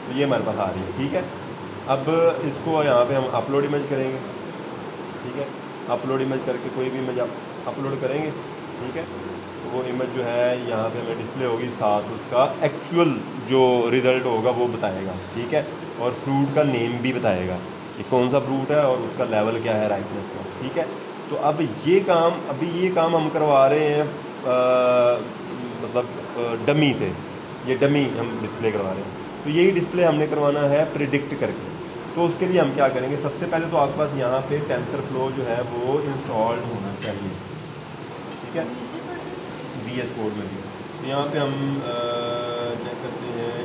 तो ये हमारे पास आ रही है, ठीक है। अब इसको यहाँ पे हम अपलोड इमेज करेंगे, ठीक है। अपलोड इमेज करके कोई भी इमेज आप अपलोड करेंगे, ठीक है, तो वो इमेज जो है यहाँ पे हमें डिस्प्ले होगी, साथ उसका एक्चुअल जो रिज़ल्ट होगा वो बताएगा, ठीक है। और फ्रूट का नेम भी बताएगा कि कौन सा फ्रूट है और उसका लेवल क्या है राइटनेस का, ठीक है। तो अब ये काम हम करवा रहे हैं मतलब डमी से, ये डमी हम डिस्प्ले करवा रहे हैं। तो यही डिस्प्ले हमने करवाना है प्रिडिक्ट करके। तो उसके लिए हम क्या करेंगे, सबसे पहले तो आपके पास यहाँ पे टेंसरफ्लो जो है वो इंस्टॉल्ड होना चाहिए, ठीक है, VS कोड में भी। तो यहाँ पे हम चेक करते हैं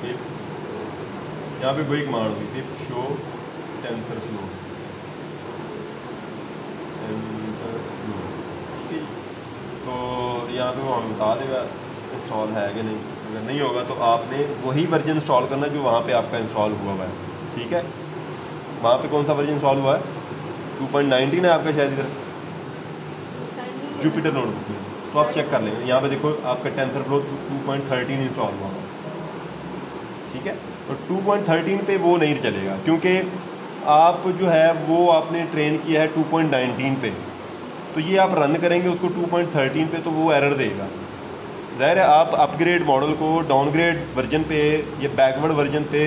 कि यहाँ पे वही कमांड होगी पिप शो टेंसरफ्लो, ठीक है। तो यहाँ पे वो हमें बता देगा इंस्टॉल है कि नहीं। अगर नहीं होगा तो आपने वही वर्जन इंस्टॉल करना जो वहाँ पे आपका इंस्टॉल हुआ है, ठीक है। वहाँ पे कौन सा वर्जन इंस्टॉल हुआ है, 2.19 है आपका शायद इधर जुपिटर नोटबुक में। तो आप चेक कर लेंगे, यहाँ पे देखो आपका टेंसरफ्लो 2.13 इंस्टॉल हुआ है, ठीक है। तो 2.13 पे वो नहीं चलेगा क्योंकि आप जो है वो आपने ट्रेन किया है 2.19 पे। तो ये आप रन करेंगे उसको 2.13 पे तो वो एरर देगा। ज़ाहिर है आप अपग्रेड मॉडल को डाउनग्रेड वर्जन पे या बैकवर्ड वर्जन पे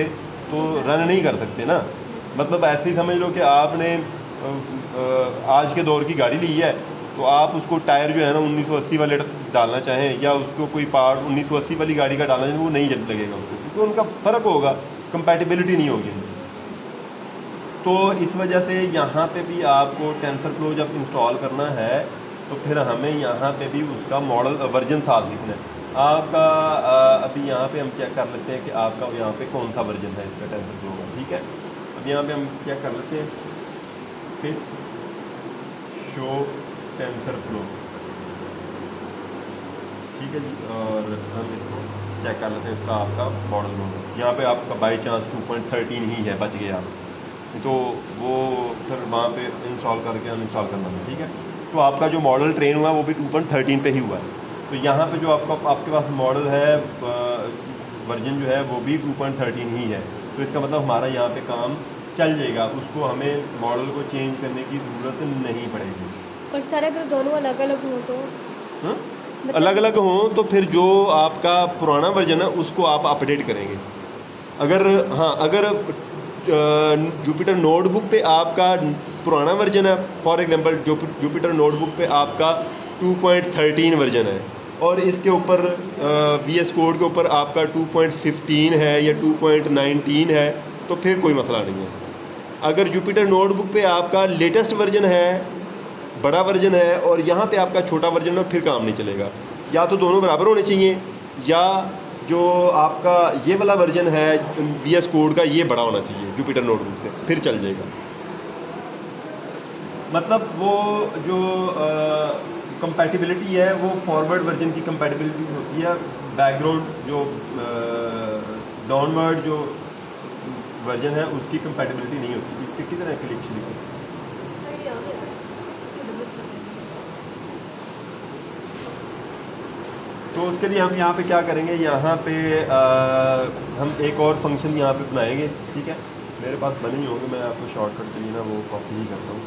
तो रन नहीं कर सकते ना। मतलब ऐसे ही समझ लो कि आपने आज के दौर की गाड़ी ली है तो आप उसको टायर जो है ना 1980 वाले डालना चाहें या उसको कोई पार्ट 1980 वाली गाड़ी का डालना चाहें, वो नहीं लगेगा उसको, क्योंकि उनका फ़र्क होगा, कंपैटिबिलिटी नहीं होगी। तो इस वजह से यहाँ पे भी आपको टेंसरफ्लो जब इंस्टॉल करना है तो फिर हमें यहाँ पे भी उसका मॉडल वर्जन साथ लिखना है आपका। अभी यहाँ पे हम चेक कर लेते हैं कि आपका यहाँ पे कौन सा वर्जन है इसका टेंसरफ्लो का, ठीक है। अब यहाँ पे हम चेक कर लेते हैं फिर शो टेंसरफ्लो, ठीक है जी। और हम इसको चेक कर लेते हैं इसका आपका मॉडल नंबर। यहाँ पे आपका बाई चांस 2.13 ही है, बच गया तो वो फिर वहाँ पे इंस्टॉल करके अनइंस्टॉल करना है, ठीक है। तो आपका जो मॉडल ट्रेन हुआ है वो भी 2.13 पे ही हुआ है। तो यहाँ पे जो आपके पास मॉडल है वर्जन जो है वो भी 2.13 ही है। तो इसका मतलब हमारा यहाँ पे काम चल जाएगा, उसको हमें मॉडल को चेंज करने की ज़रूरत नहीं पड़ेगी। और सर अगर दोनों अलग अलग हों तो मतलब अलग अलग हों तो फिर जो आपका पुराना वर्जन है उसको आप अपडेट करेंगे। अगर हाँ, अगर जुपिटर नोटबुक पे आपका पुराना वर्जन है, फॉर एग्जांपल जुपिटर नोटबुक पे आपका 2.13 वर्जन है और इसके ऊपर VS कोड के ऊपर आपका 2.15 है या 2.19 है तो फिर कोई मसला नहीं है। अगर जुपिटर नोटबुक पे आपका लेटेस्ट वर्जन है, बड़ा वर्जन है और यहाँ पे आपका छोटा वर्जन है, फिर काम नहीं चलेगा। या तो दोनों बराबर होने चाहिए या जो आपका ये वाला वर्जन है VS कोड का ये बड़ा होना चाहिए जुपिटर नोटबुक से, फिर चल जाएगा। मतलब वो जो कंपैटिबिलिटी है वो फॉरवर्ड वर्जन की कंपैटिबिलिटी होती है, बैकग्राउंड जो डाउनवर्ड जो वर्जन है उसकी कंपैटिबिलिटी नहीं होती। इसके कितने क्लिक लिखे तो उसके लिए हम यहाँ पे क्या करेंगे, यहाँ पे हम एक और फंक्शन यहाँ पे बनाएंगे, ठीक है। मेरे पास बने ही होंगे, मैं आपको शॉर्टकट के लिए ना वो कॉपी ही करता हूँ।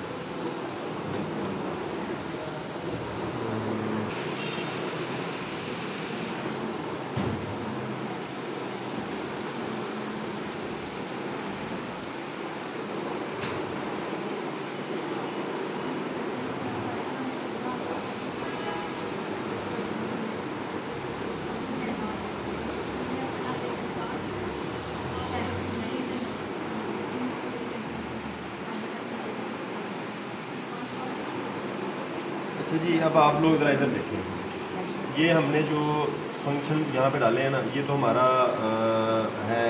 अच्छा जी, अब आप लोग ज़रा इधर देखें, ये हमने जो फंक्शन यहाँ पे डाले हैं ना, ये तो हमारा है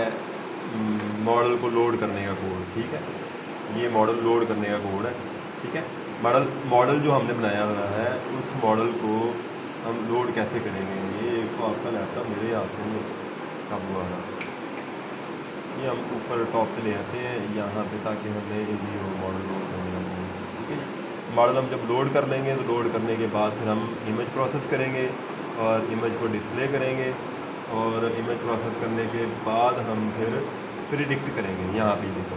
मॉडल को लोड करने का कोड, ठीक है। ये मॉडल लोड करने का कोड है, ठीक है। मॉडल जो हमने बनाया हुआ है उस मॉडल को हम लोड कैसे करेंगे, ये एक तो आपका लैपटॉप मेरे हाथ से नहीं कब हुआ था, ये हम ऊपर टॉप पे ले आते हैं यहाँ पे ताकि हमें इजी हो मॉडल लोड करने का कोड, ठीक है। मॉडल हम जब लोड कर लेंगे तो लोड करने के बाद फिर हम इमेज प्रोसेस करेंगे और इमेज को डिस्प्ले करेंगे और इमेज प्रोसेस करने के बाद हम फिर प्रिडिक्ट करेंगे। यहाँ पे देखो,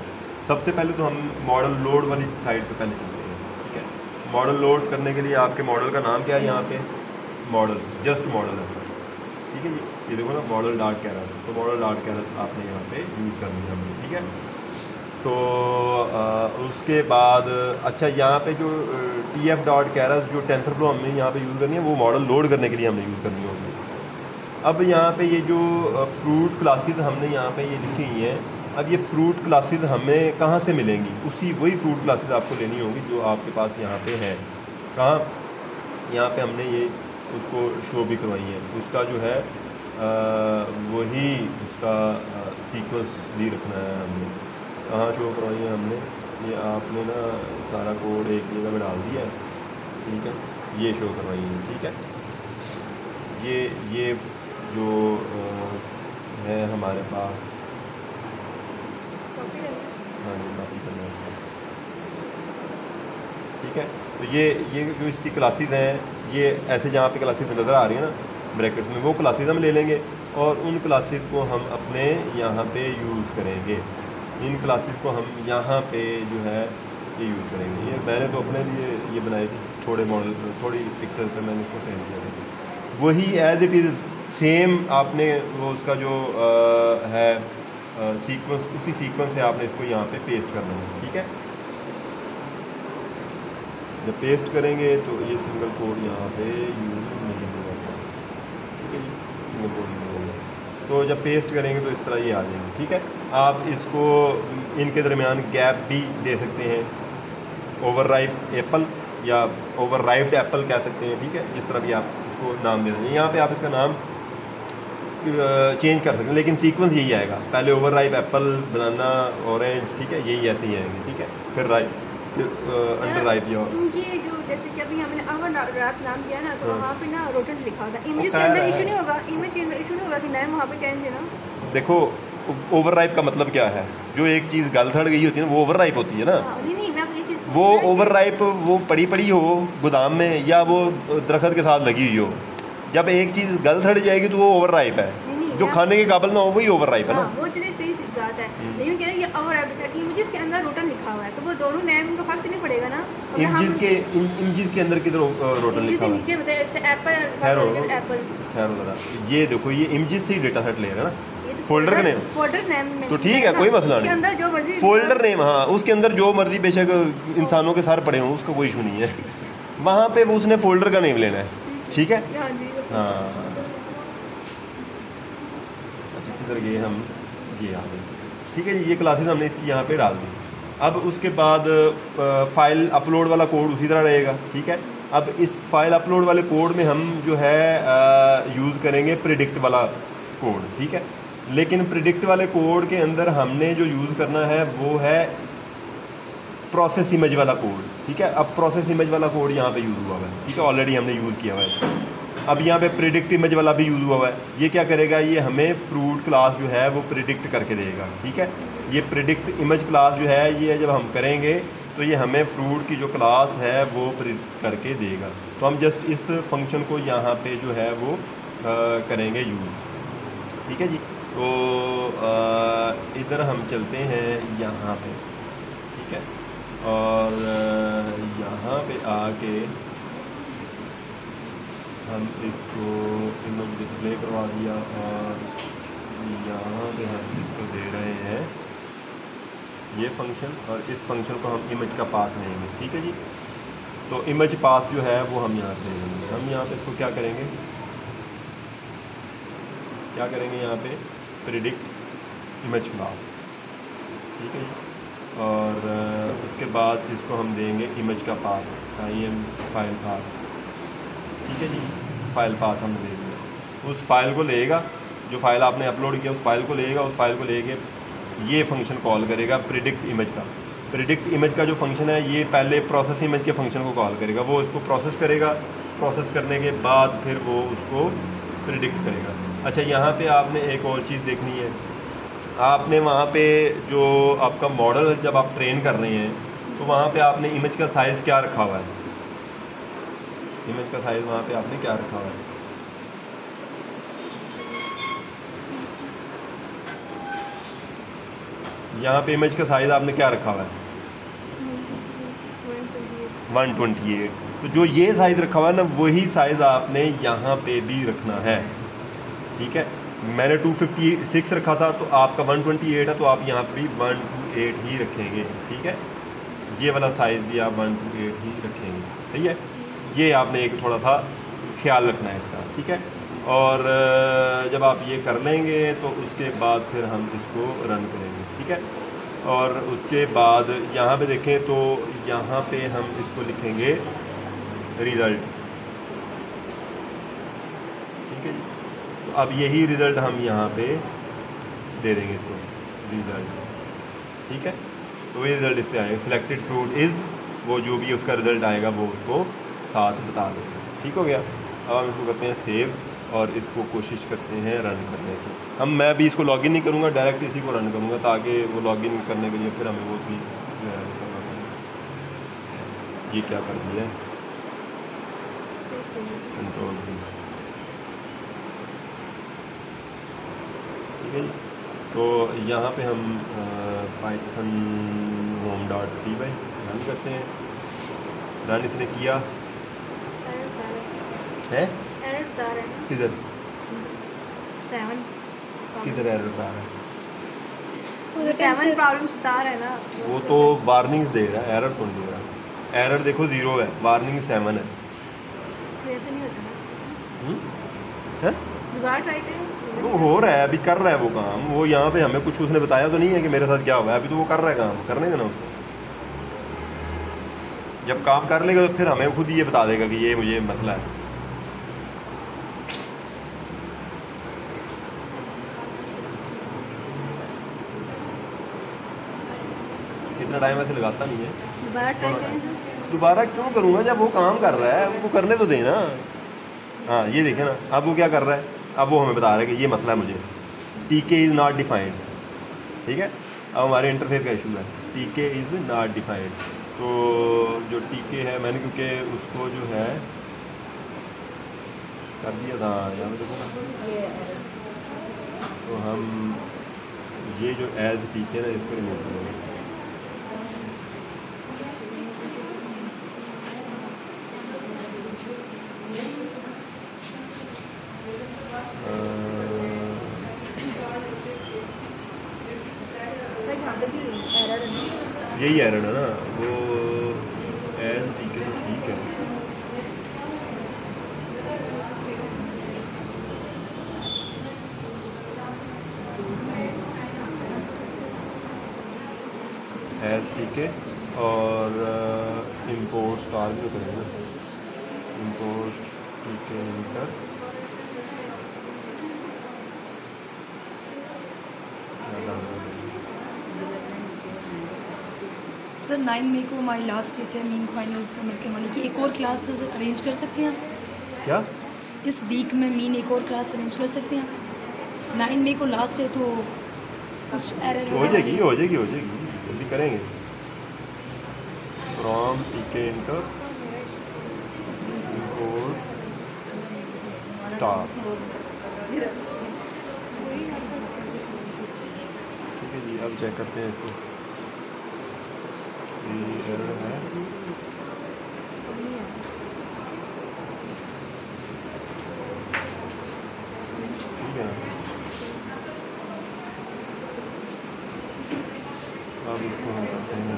सबसे पहले तो हम मॉडल लोड वाली साइड पे पहले चलते हैं, ठीक है। मॉडल लोड करने के लिए आपके मॉडल का नाम क्या है, यहाँ पे मॉडल, जस्ट मॉडल है, ठीक है जी। ये देखो ना, मॉडल डॉट कैरस, तो मॉडल डॉट कैरस आपने यहाँ पे यूज़ करनी है हमने, ठीक है। तो उसके बाद अच्छा, यहाँ पे जो TF डॉट कैरस जो टेंसरफ्लो हमने यहाँ पे यूज़ करनी है, वो मॉडल लोड करने के लिए हमने यूज़ करनी होगी। अब यहाँ पे ये जो फ्रूट क्लासेस हमने यहाँ पे ये लिखी हुई हैं, अब ये फ्रूट क्लासेस हमें कहाँ से मिलेंगी, उसी वही फ्रूट क्लासेस आपको लेनी होगी जो आपके पास यहाँ पे है। कहाँ, यहाँ पे हमने ये उसको शो भी करवाई है, उसका जो है वही उसका सीक्वेंस भी रखना है हमने। कहाँ शो करवाई है हमने, ये आपने ना सारा कोड एक जगह में डाल दिया है, ठीक है, ये शो करवाई है, ठीक है। ये जो है हमारे पास, हाँ जी, कॉपी करना है, ठीक है। तो ये जो इसकी क्लासेस हैं, ये ऐसे जहाँ पे क्लासेस नज़र आ रही है ना ब्रैकेट्स में, वो क्लासेस हम ले लेंगे और उन क्लासेस को हम अपने यहाँ पे यूज़ करेंगे। इन क्लासेस को हम यहाँ पे जो है ये यूज़ करेंगे। ये मैंने तो अपने लिए ये बनाई थी, थोड़े मॉडल, थोड़ी पिक्चर पे मैंने इसको सेंड किया था, वही एज इट इज़ सेम आपने वो उसका जो है सीक्वेंस, उसी सीक्वेंस से आपने इसको यहाँ पे पेस्ट करना है, ठीक है। जब पेस्ट करेंगे तो ये सिंगल कोड यहाँ पे यूज़ नहीं होगा, ठीक है जी, सिंगल कोड यूज़ होगा। तो जब पेस्ट करेंगे तो इस तरह ये आ जाएंगे, ठीक है। आप इसको इनके दरमियान गैप भी दे सकते हैं, ओवरराइप एप्पल या ओवरराइप्ड एप्पल कह सकते हैं, ठीक है, जिस तरह भी आप इसको नाम दे देंगे। यहाँ पे आप इसका नाम चेंज कर सकते हैं, लेकिन सीक्वेंस यही आएगा, पहले ओवरराइप एप्पल, बनाना, ऑरेंज, ठीक है, यही ऐसे ही आएंगे, ठीक है। फिर राइप, फिर अंडर राइप। ये जो जैसे कि अभी हमने ओवरराइप नाम दिया ना, तो वहाँ पे ना रोटेंट लिखा होता है, इमेज के अंदर इशू नहीं होगा, इमेज के अंदर इशू नहीं होगा कि नाम वहाँ पे चेंज है ना। देखो ओवरराइप का मतलब क्या है, जो एक चीज़ गल थड़ गई होती है ना, वो ओवरराइप होती है ना। नहीं, मैं ये चीज़, वो ओवरराइप वो पड़ी हो गोदाम में, या वो दरख्त के साथ लगी हुई हो, जब एक चीज़ गल थड़ जाएगी तो वो ओवरराइप है। जो खाने के काबिल ना हो वही ओवरराइप है ना। वो चीज़ सही बात है, लेकिन कह रहे हैं ये ओवरराइप है, इमेजेस के अंदर रोटन लिखा हुआ है, तो वो दोनों नेम का फर्क तो नहीं पड़ेगा ना। इमेजेस के अंदर किधर रोटन लिखा हुआ है, नीचे मतलब जैसे एप्पल, ठहरो जरा, ये देखो, ये इमेजेस से ही डेटा सेट लेगा ना, फोल्डर का नेम, तो ठीक है, कोई मसला नहीं, अंदर जो मर्जी फोल्डर नेम, हाँ, उसके अंदर जो मर्जी बेशक इंसानों के सर पड़े हों, उसका कोई इशू नहीं है, वहाँ पे वो उसने फोल्डर का नेम लेना है, ठीक है। हाँ, अच्छा, किधर गए हम, ये आ गए, ठीक है जी। ये क्लासेस हमने इसकी यहाँ पे डाल दी। अब उसके बाद फाइल अपलोड वाला कोड उसी तरह रहेगा, ठीक है। अब इस फाइल अपलोड वाले कोड में हम जो है यूज़ करेंगे प्रिडिक्ट वाला कोड, ठीक है। लेकिन प्रिडिक्ट वाले कोड के अंदर हमने जो यूज़ करना है वो है प्रोसेस इमेज वाला कोड, ठीक है। अब प्रोसेस इमेज वाला कोड यहाँ पे यूज़ हुआ है, ठीक है, ऑलरेडी हमने यूज़ किया हुआ है। अब यहाँ पे प्रिडिक्ट इमेज वाला भी यूज़ हुआ है। ये क्या करेगा, ये हमें फ्रूट क्लास जो है वो प्रिडिक्ट करके देगा, ठीक है। ये प्रिडिक्ट इमेज क्लास जो है, ये जब हम करेंगे तो ये हमें फ्रूट की जो क्लास है वो प्रिडिक्ट करके देगा। तो हम जस्ट इस फंक्शन को यहाँ पे जो है वो करेंगे यूज़, ठीक है जी। तो इधर हम चलते हैं यहाँ पे, ठीक है, और यहाँ पे आके हम इसको इमेज डिस्प्ले करवा दिया और यहाँ पे हम इसको दे रहे हैं ये फंक्शन, और इस फंक्शन को हम इमेज का पाथ लेंगे, ठीक है जी। तो इमेज पाथ जो है वो हम यहाँ से ले लेंगे। हम यहाँ पे इसको क्या करेंगे, यहाँ पे प्रिडिक्ट इमेज क्लास, ठीक है जी। और उसके बाद इसको हम देंगे इमेज का पाथ, IM फाइल पाथ, ठीक है जी। फाइल पाथ हमने दे दिया, उस फाइल को लेगा, जो फाइल आपने अपलोड किया उस फाइल को लेगा, उस फाइल को लेके ये फंक्शन कॉल करेगा प्रिडिक्ट इमेज का। प्रिडिक्ट इमेज का जो फंक्शन है ये पहले प्रोसेस इमेज के फंक्शन को कॉल करेगा, वो इसको प्रोसेस करेगा, प्रोसेस करने के बाद फिर वो उसको प्रिडिक्ट करेगा। अच्छा, यहाँ पे आपने एक और चीज़ देखनी है, आपने वहाँ पे जो आपका मॉडल जब आप ट्रेन कर रहे हैं तो वहाँ पे आपने इमेज का साइज़ क्या रखा हुआ है, इमेज का साइज़ वहाँ पे आपने क्या रखा हुआ है, यहाँ पे इमेज का साइज़ आपने क्या रखा हुआ है? 128। तो जो ये साइज़ रखा हुआ है ना, वही साइज़ आपने यहाँ पे भी रखना है, ठीक है। मैंने 256 रखा था, तो आपका 128 है, तो आप यहाँ पे भी 128 ही रखेंगे, ठीक है। ये वाला साइज़ भी आप 128 ही रखेंगे, ठीक है। ये आपने एक थोड़ा सा ख्याल रखना है इसका, ठीक है। और जब आप ये कर लेंगे तो उसके बाद फिर हम इसको रन करेंगे, ठीक है। और उसके बाद यहाँ पे देखें तो यहाँ पे हम इसको लिखेंगे रिज़ल्ट, ठीक है जी। तो अब यही रिज़ल्ट हम यहाँ पे दे देंगे इसको, रिज़ल्ट, ठीक है। तो ये रिज़ल्ट इस पर आएगा, सिलेक्टेड फ्रूट इज़, वो जो भी उसका रिज़ल्ट आएगा वो उसको साथ बता देगा, ठीक हो गया। अब हम इसको करते हैं सेव और इसको कोशिश करते हैं रन करने की। मैं भी इसको लॉगिन नहीं करूँगा, डायरेक्ट इसी को रन करूँगा, ताकि वो लॉगिन करने के लिए फिर हमें वो भी करना पड़ेगा। ये क्या कर दिया है, कंट्रोल भी, ठीक है जी। तो यहाँ पे हम पाइथन home.py रन करते हैं। रन इसने किया है, किधर किधर एरर आ रहा है? 7 प्रॉब्लम्स बता रहा है ना, वो तो वार्निंग्स दे रहा है, एरर तो नहीं दे रहा। एरर देखो 0 है, वार्निंग 7 है। ऐसे नहीं होता ना, है दोबारा ट्राई करें। वो हो रहा है, अभी कर रहा है वो काम। वो यहाँ पे हमें कुछ उसने बताया तो नहीं है कि मेरे साथ क्या हुआ है, अभी तो वो कर रहा है काम, करने देना उसको। जब काम कर लेगा तो फिर हमें खुद ही ये बता देगा कि ये मुझे मसला है। इतना टाइम ऐसे लगाता नहीं है। दोबारा ट्राई करें। दोबारा क्यों करूँगा, जब वो काम कर रहा है उनको करने तो देना। हाँ ये देखें ना, अब वो क्या कर रहा है, अब वो हमें बता रहा है कि ये मसला है मुझे, टीके इज़ नॉट डिफाइंड, ठीक है। अब हमारे इंटरफेस का इशू है, टीके इज़ नॉट डिफाइंड। तो जो टीके है मैंने क्योंकि उसको जो है कर दिया था यहाँ पे देखो ना, तो हम ये जो एज टीके ना इसको रिमूव करेंगे। यही एरर है ना, वो एज टीके तो ठीक है। एज टीके और इंपोर्ट स्टार भी करेंगे ना, इंपोर्ट टीके इंटर सर 9 मई को हमारी लास्ट डेट है मीन फाइनल सबमिट करवाने की। एक और क्लास अरेंज कर सकते हैं क्या? इस वीक में मीन एक और क्लास अरेंज कर सकते हैं? 9 मई को लास्ट है तो कुछ एरर हो जाएगी जल्दी करेंगे। फ्रॉम टीके इंटर इंपोर्ट स्टार, ठीक है जी। अब चेक करते हैं इसको, ये एरर है, ठीक है ना। अब इसको हम करते हैं,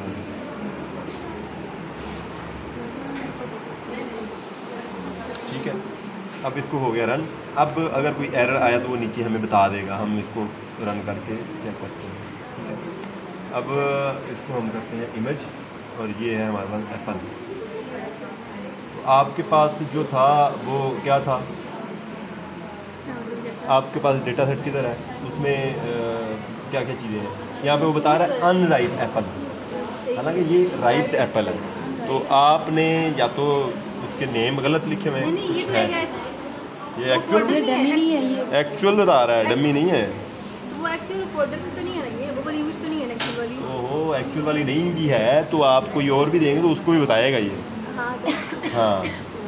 ठीक है। अब इसको हो गया रन। अब अगर कोई एरर आया तो वो नीचे हमें बता देगा, हम इसको रन करके चेक करते हैं, ठीक है। अब इसको हम करते हैं इमेज, और ये है हमारे पास एप्पल। तो आपके पास जो था वो क्या था, आपके पास डेटा सेट किधर है, उसमें क्या क्या चीज़ें हैं। यहाँ पे वो बता रहा है अनराइप एप्पल, हालांकि ये राइप एप्पल है। तो आपने या तो उसके नेम गलत लिखे हुए हैं, कुछ है, ये एक्चुअल डमी नहीं है, ये एक्चुअल बता रहा है, डमी नहीं है। वो एक्चुअल फोल्डर तो नहीं है ना, ये वो वाली इमेज तो नहीं है ना एक्चुअल वाली। ओहो, एक्चुअल वाली नहीं भी है तो आप कोई और भी देंगे तो उसको भी बताएगा ये। हाँ तो हाँ,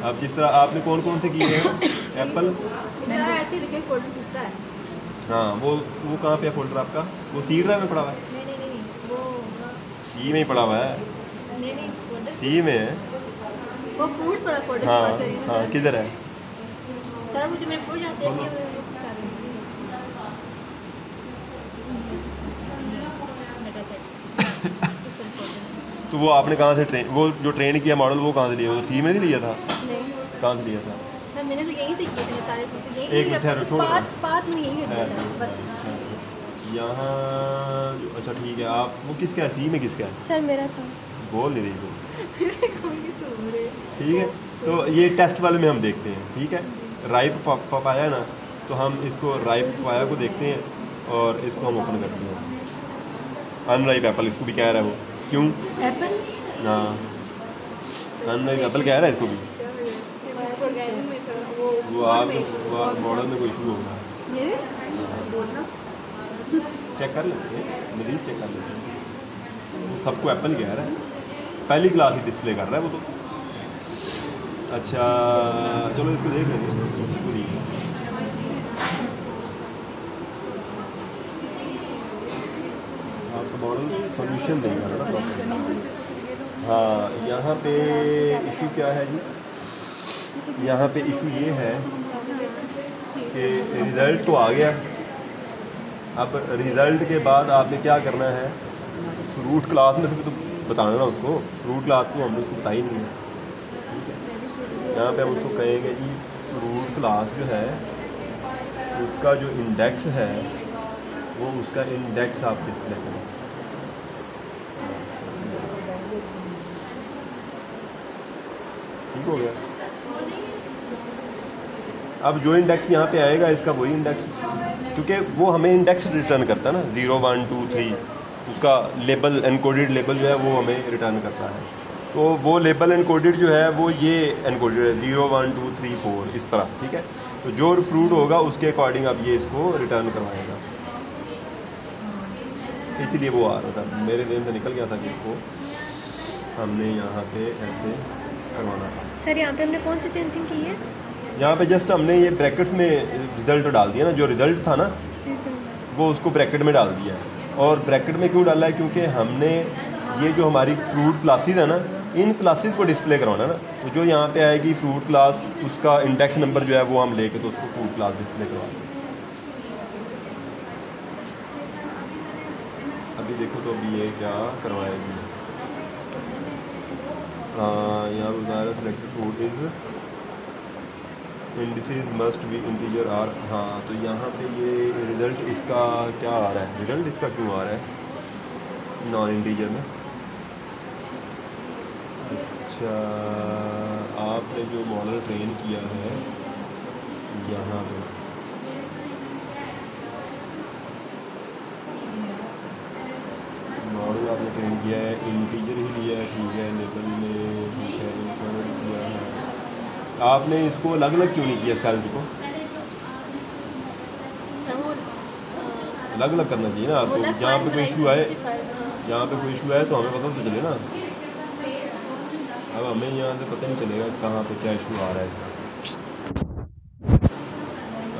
अब जिस तरह आपने कौन कौन से किए हैं एप्पल, मेरा ऐसे रखे फोल्डर दूसरा है। हाँ वो कहाँ पे है फोल्डर आपका, वो सी ड्राइव में पड़ा हुआ है। नहीं सी में ही पड़ा हुआ है, नहीं नहीं फोल्डर सी में है। वो फ्रूट्स वाला फोल्डर की हाँ बात कर रही हूँ हाँ, किधर है? सर मुझे मेरे फ्रूट जहाँ सेव किए हुए हैं, वो बता रही हूँ। Data set। इस वाले folder में। तो वो आपने कहाँ से ट्रेन, वो जो ट्रेन किया मॉडल वो कहाँ से लिया? वो सी में से लिया था? नहीं कहाँ से लिया था? सर मैंने तो यहीं से किए थे सारे फ्रूट्स यहीं एक मिनट ठहरो, छोड़ दो। पात में यहीं किया था बस। यहाँ अच्छा ठीक है, आप वो किसका है, सी में किसका है? सर मेरा था बोल नहीं रही वो। कौन किसको बोल रहे हैं? ठीक है, तो ये टेस्ट वाले में हम देखते हैं, ठीक है। राइप पपाया ना, तो हम इसको राइप पपाया को देखते हैं और इसको हम ओपन करते हैं। अनराइप एप्पल इसको भी कह रहा है वो, क्यों? एप्पल हाँ, अनराइप एप्पल कह रहा है इसको भी। ऑर्गेनिक में था वो आप मॉडल में कोई इशू होगा, मेरे बोलना चेक कर लेते हैं, मरीज चेक कर लेते हैं। सबको एप्पल कह रहा है, पहली क्लास ही डिस्प्ले कर रहा है वो तो। अच्छा चलो इसको देख लेंगे, इसको नहीं है। आपका मॉडल सोल्यूशन देगा ना प्रॉपर। हाँ, यहाँ पे इशू क्या है जी? यहाँ पे इशू ये है कि रिज़ल्ट तो आ गया, अब रिज़ल्ट के बाद आपने क्या करना है, फ्रूट क्लास में से भी तो बताना ना उसको। फ्रूट क्लास तो हमने उसको बताई नहीं है, ठीक है। यहाँ पे हम उसको कहेंगे जी फ्रूट क्लास जो है उसका जो इंडेक्स है वो उसका इंडेक्स आप डिस्प्ले करें। ठीक हो गया। अब जो इंडेक्स यहाँ पे आएगा इसका वही इंडेक्स, क्योंकि वो हमें इंडेक्स रिटर्न करता है ना, 0 1 2 3, उसका लेबल एनकोडेड लेबल जो है वो हमें रिटर्न करता है। तो वो लेबल एनकोडेड जो है वो ये एनकोडेड है 0 1 2 3 4 इस तरह, ठीक है। तो जो फ्रूट होगा उसके अकॉर्डिंग अब ये इसको रिटर्न करवाएगा, इसीलिए वो आ रहा था, मेरे दिन से निकल गया था कि इसको हमने यहाँ पे ऐसे करवाना था। सर यहाँ पे हमने कौन सी चेंजिंग की है? यहाँ पे जस्ट हमने ये ब्रैकेट्स में रिज़ल्ट डाल दिया ना, जो रिज़ल्ट था ना जी सर। वो उसको ब्रैकेट में डाल दिया है। और ब्रैकेट में क्यों डाला है? क्योंकि हमने ये जो हमारी फ्रूट क्लासेस है ना, इन क्लासेस को डिस्प्ले करवाना ना, तो जो यहाँ पे आएगी फ्रूट क्लास उसका इंडेक्स नंबर जो है वो हम लेके तो उसको फ्रूट क्लास डिस्प्ले करवा दें। अभी देखो तो अभी ये क्या करवाएगी। यहाँ बता रहा select fruit is indices must be integer are. हाँ, तो यहाँ पे ये रिज़ल्ट इसका क्या आ रहा है, रिज़ल्ट इसका क्यों आ रहा है नॉन इंटीजर में? अच्छा, आपने जो मॉडल ट्रेन किया है यहाँ पे, मॉडल आपने ट्रेन किया है इंटीजर ही लिया है, ठीक है, लेबल में ठीक है, इंक्रीमेंट किया है। आपने इसको अलग अलग क्यों नहीं किया? सेल्स को अलग अलग करना चाहिए ना आपको। जहाँ पे कोई इशू आए, जहाँ पे कोई इशू आए तो हमें पता तो चले ना। अब हमें यहाँ से पता नहीं चलेगा कहाँ पे क्या इशू आ रहा है।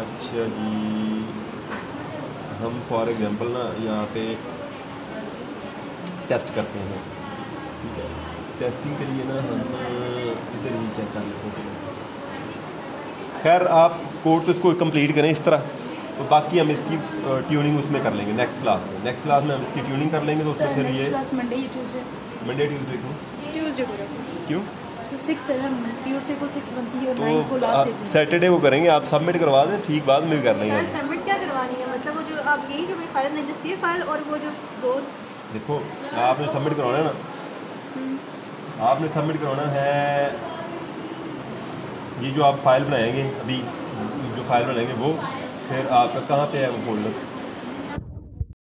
अच्छा जी, हम फॉर एग्जांपल ना यहाँ पे टेस्ट करते हैं, ठीक है। टेस्टिंग के लिए ना हम इधर ही चेक कर लेते हैं। खैर आप कोड तो इसको कंप्लीट करें इस तरह, तो बाकी हम इसकी ट्यूनिंग उसमें कर लेंगे नेक्स्ट क्लास में। नेक्स्ट क्लास में हम इसकी ट्यूनिंग कर लेंगे, तो उसमें फिर ये मंडे या ट्यूसडे, मंडे ट्यूसडे को, ट्यूसडे को रखते हैं। क्यों? 6 है, हम ट्यूसडे को 6 बनती है और 9 को लास्ट डेट तो है। सैटरडे को करेंगे, आप सबमिट करवा दें, ठीक, बाद में भी कर लेंगे। सर सबमिट क्या करवानी है? मतलब वो जो आप यही जो मेरी फाइल में जस्ट ये फाइल और वो जो दो, देखो आपने सबमिट करवाना है ना, आपने सबमिट करवाना है ये जो आप फाइल बनाएंगे, अभी जो फाइल बनाएंगे वो, फिर आपका कहाँ पे है वो फोल्डर?